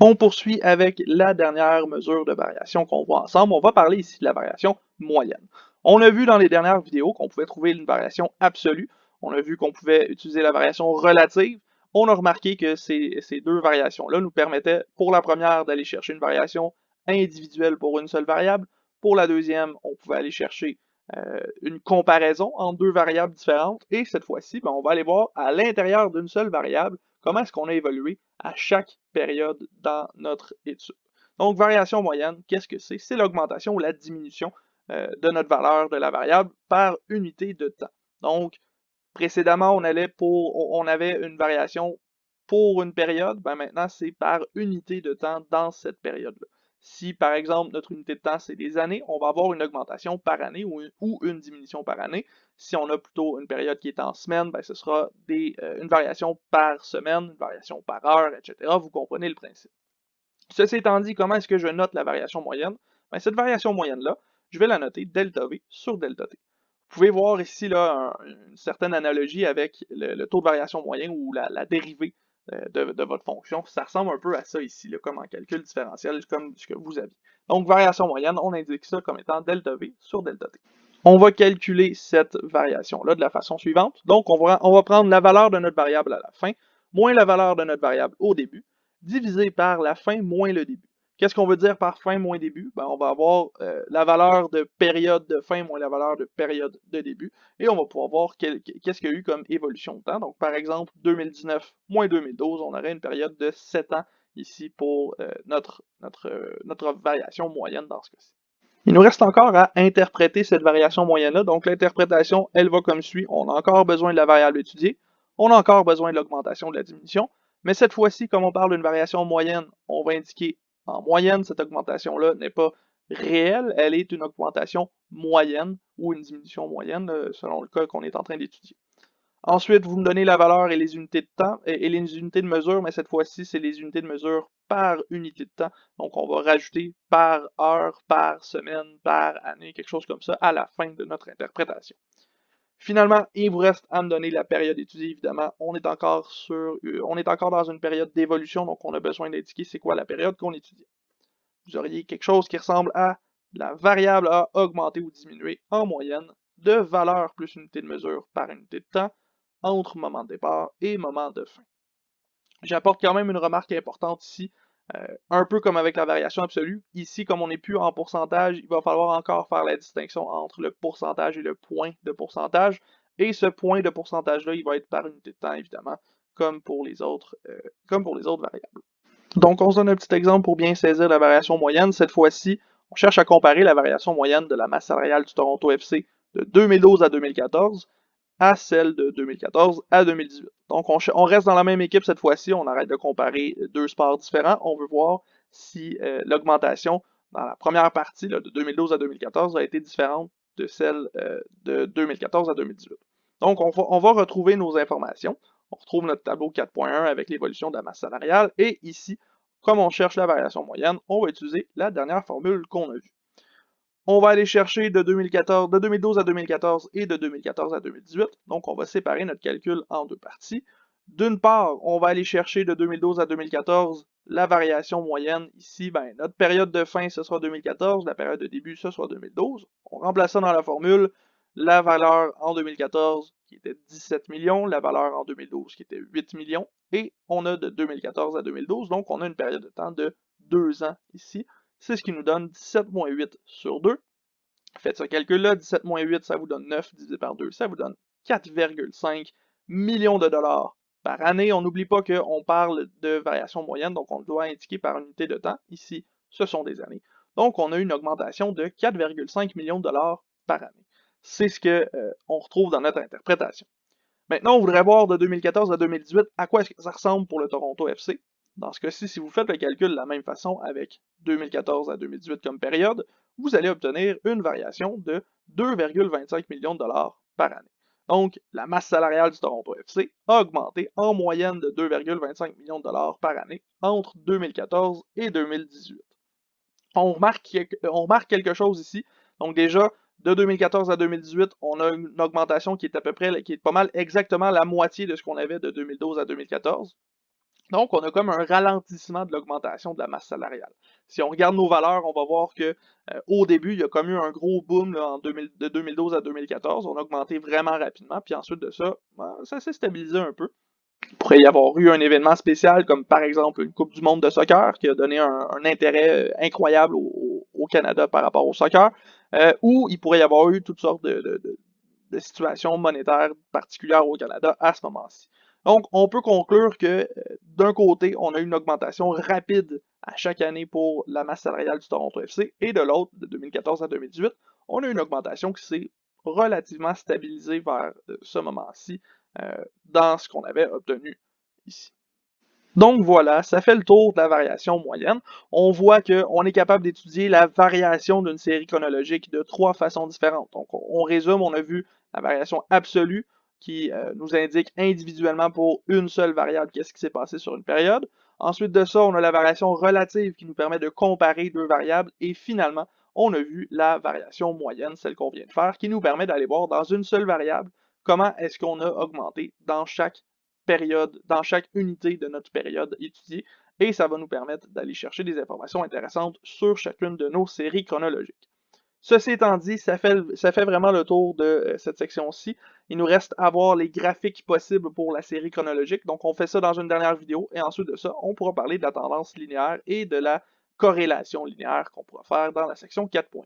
On poursuit avec la dernière mesure de variation qu'on voit ensemble. On va parler ici de la variation moyenne. On a vu dans les dernières vidéos qu'on pouvait trouver une variation absolue. On a vu qu'on pouvait utiliser la variation relative. On a remarqué que ces deux variations-là nous permettaient, pour la première, d'aller chercher une variation individuelle pour une seule variable. Pour la deuxième, on pouvait aller chercher une comparaison entre deux variables différentes. Et cette fois-ci, on va aller voir à l'intérieur d'une seule variable comment est-ce qu'on a évolué à chaque période dans notre étude. Donc, variation moyenne, qu'est-ce que c'est? C'est l'augmentation ou la diminution de notre valeur de la variable par unité de temps. Donc, précédemment, on avait une variation pour une période, maintenant c'est par unité de temps dans cette période-là. Si par exemple notre unité de temps c'est des années, on va avoir une augmentation par année ou une diminution par année. Si on a plutôt une période qui est en semaine, ce sera une variation par semaine, une variation par heure, etc. Vous comprenez le principe. Ceci étant dit, comment est-ce que je note la variation moyenne? Cette variation moyenne-là, je vais la noter delta V sur delta T. Vous pouvez voir ici là, une certaine analogie avec le taux de variation moyen ou la dérivée de votre fonction. Ça ressemble un peu à ça ici, là, comme en calcul différentiel, comme ce que vous aviez. Donc, variation moyenne, on indique ça comme étant delta V sur delta T. On va calculer cette variation-là de la façon suivante. Donc, on va prendre la valeur de notre variable à la fin, moins la valeur de notre variable au début, divisé par la fin moins le début. Qu'est-ce qu'on veut dire par fin moins début? On va avoir la valeur de période de fin moins la valeur de période de début, et on va pouvoir voir qu'est-ce qu'il y a eu comme évolution de temps. Donc, par exemple, 2019 moins 2012, on aurait une période de 7 ans ici pour notre variation moyenne dans ce cas-ci. Il nous reste encore à interpréter cette variation moyenne-là. Donc, l'interprétation, elle va comme suit. On a encore besoin de la variable étudiée. On a encore besoin de l'augmentation de la diminution. Mais cette fois-ci, comme on parle d'une variation moyenne, on va indiquer en moyenne, cette augmentation-là n'est pas réelle. Elle est une augmentation moyenne ou une diminution moyenne, selon le cas qu'on est en train d'étudier. Ensuite, vous me donnez la valeur et les unités de temps et les unités de mesure, mais cette fois-ci, c'est les unités de mesure par unité de temps. Donc, on va rajouter par heure, par semaine, par année, quelque chose comme ça, à la fin de notre interprétation. Finalement, il vous reste à me donner la période étudiée, évidemment. On est encore dans une période d'évolution, donc on a besoin d'indiquer c'est quoi la période qu'on étudie. Vous auriez quelque chose qui ressemble à la variable a augmenté ou diminué en moyenne de valeur plus unité de mesure par unité de temps entre moment de départ et moment de fin. J'apporte quand même une remarque importante ici, un peu comme avec la variation absolue. Ici, comme on n'est plus en pourcentage, il va falloir encore faire la distinction entre le pourcentage et le point de pourcentage. Et ce point de pourcentage-là, il va être par unité de temps, évidemment, comme pour les autres variables. Donc, on se donne un petit exemple pour bien saisir la variation moyenne. Cette fois-ci, on cherche à comparer la variation moyenne de la masse salariale du Toronto FC de 2012 à 2014 à celle de 2014 à 2018. Donc, on reste dans la même équipe cette fois-ci. On arrête de comparer deux sports différents. On veut voir si l'augmentation dans la première partie là, de 2012 à 2014 a été différente de celle de 2014 à 2018. Donc, on va retrouver nos informations. On retrouve notre tableau 4.1 avec l'évolution de la masse salariale. Et ici, comme on cherche la variation moyenne, on va utiliser la dernière formule qu'on a vue. On va aller chercher de 2012 à 2014 et de 2014 à 2018. Donc, on va séparer notre calcul en deux parties. D'une part, on va aller chercher de 2012 à 2014 la variation moyenne. Ici, notre période de fin, ce sera 2014. La période de début, ce sera 2012. On remplace ça dans la formule. La valeur en 2014 qui était 17 millions, la valeur en 2012 qui était 8 millions, et on a de 2014 à 2012, donc on a une période de temps de 2 ans ici. C'est ce qui nous donne 17 moins 8 sur 2. Faites ce calcul-là, 17 moins 8, ça vous donne 9, divisé par 2, ça vous donne 4,5 millions de dollars par année. On n'oublie pas qu'on parle de variation moyenne, donc on le doit indiquer par unité de temps. Ici, ce sont des années. Donc, on a une augmentation de 4,5 millions de dollars par année. C'est ce qu'on retrouve dans notre interprétation. Maintenant, on voudrait voir de 2014 à 2018 à quoi est-ce que ça ressemble pour le Toronto FC. Dans ce cas-ci, si vous faites le calcul de la même façon avec 2014 à 2018 comme période, vous allez obtenir une variation de 2,25 millions de dollars par année. Donc, la masse salariale du Toronto FC a augmenté en moyenne de 2,25 millions de dollars par année entre 2014 et 2018. On remarque quelque chose ici. Donc déjà, de 2014 à 2018, on a une augmentation qui est à peu près, qui est pas mal exactement la moitié de ce qu'on avait de 2012 à 2014. Donc, on a comme un ralentissement de l'augmentation de la masse salariale. Si on regarde nos valeurs, on va voir que au début, il y a comme eu un gros boom là, de 2012 à 2014. On a augmenté vraiment rapidement, puis ensuite de ça, ben, ça s'est stabilisé un peu. Il pourrait y avoir eu un événement spécial, comme par exemple une Coupe du monde de soccer, qui a donné un intérêt incroyable au Canada par rapport au soccer, ou il pourrait y avoir eu toutes sortes de situations monétaires particulières au Canada à ce moment-ci. Donc, on peut conclure que d'un côté, on a une augmentation rapide à chaque année pour la masse salariale du Toronto FC, et de l'autre, de 2014 à 2018, on a une augmentation qui s'est relativement stabilisée vers ce moment-ci dans ce qu'on avait obtenu ici. Donc voilà, ça fait le tour de la variation moyenne. On voit qu'on est capable d'étudier la variation d'une série chronologique de trois façons différentes. Donc on résume, on a vu la variation absolue qui nous indique individuellement pour une seule variable qu'est-ce qui s'est passé sur une période. Ensuite de ça, on a la variation relative qui nous permet de comparer deux variables. Et finalement, on a vu la variation moyenne, celle qu'on vient de faire, qui nous permet d'aller voir dans une seule variable comment est-ce qu'on a augmenté dans chaque période, dans chaque unité de notre période étudiée, et ça va nous permettre d'aller chercher des informations intéressantes sur chacune de nos séries chronologiques. Ceci étant dit, ça fait vraiment le tour de cette section-ci. Il nous reste à voir les graphiques possibles pour la série chronologique. Donc, on fait ça dans une dernière vidéo. Et ensuite de ça, on pourra parler de la tendance linéaire et de la corrélation linéaire qu'on pourra faire dans la section 4.2.